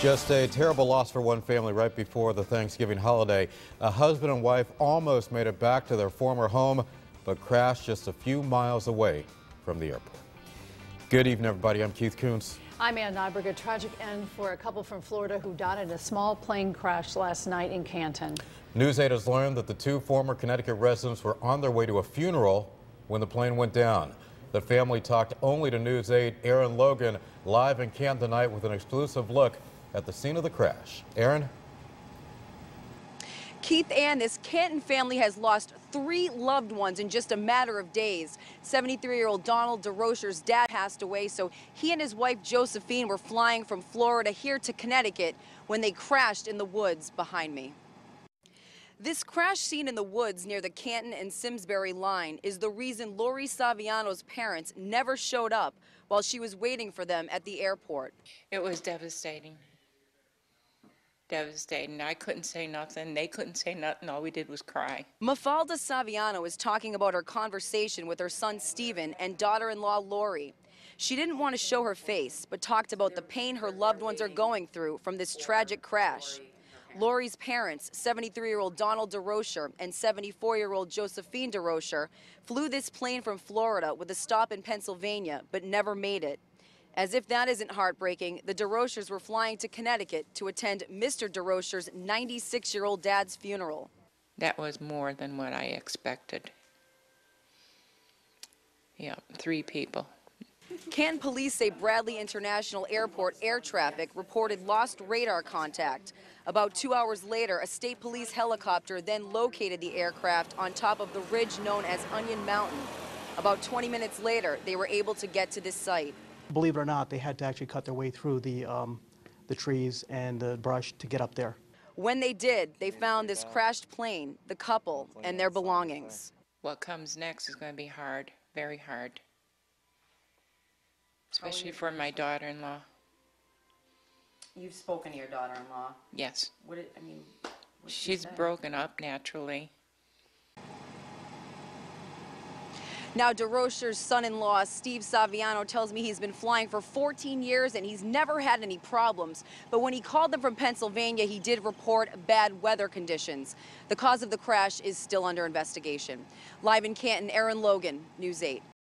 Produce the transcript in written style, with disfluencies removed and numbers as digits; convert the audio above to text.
Just a terrible loss for one family right before the Thanksgiving holiday. A husband and wife almost made it back to their former home, but crashed just a few miles away from the airport. Good evening, everybody. I'm Keith Koontz. I'm Ann Nyberg. A tragic end for a couple from Florida who died in a small plane crash last night in Canton. News 8 has learned that the two former Connecticut residents were on their way to a funeral when the plane went down. The family talked only to News 8. Aaron Logan live in Canton tonight with an exclusive look at the scene of the crash. Aaron? Keith, Ann, this Canton family has lost 3 loved ones in just a matter of days. 73-year-old Donald DeRocher's dad passed away, so he and his wife Josephine were flying from Florida here to Connecticut when they crashed in the woods behind me. This crash scene in the woods near the Canton and Simsbury line is the reason Lori Saviano's parents never showed up while she was waiting for them at the airport. It was devastating. Devastating. I couldn't say nothing. They couldn't say nothing. All we did was cry. Mafalda Saviano is talking about her conversation with her son Stephen and daughter-in-law Lori. She didn't want to show her face, but talked about the pain her loved ones are going through from this tragic crash. Lori's parents, 73-year-old Donald DeRocher and 74-year-old Josephine DeRocher, flew this plane from Florida with a stop in Pennsylvania, but never made it. As if that isn't heartbreaking, the DeRochers were flying to Connecticut to attend Mr. DeRocher's 96-year-old dad's funeral. That was more than what I expected. Yeah, 3 people. Canton police say Bradley International Airport air traffic reported lost radar contact. About 2 hours later, a state police helicopter then located the aircraft on top of the ridge known as Onion Mountain. About 20 minutes later, they were able to get to this site. Believe it or not, they had to actually cut their way through the trees and the brush to get up there. When they did, they found this crashed plane, the couple, and their belongings. What comes next is going to be hard, very hard. Especially for my daughter-in-law. You've spoken to your daughter-in-law? Yes. What's She's broken up naturally. Now, DeRocher's son-in-law, Steve Saviano, tells me he's been flying for 14 years and he's never had any problems. But when he called them from Pennsylvania, he did report bad weather conditions. The cause of the crash is still under investigation. Live in Canton, Aaron Logan, News 8.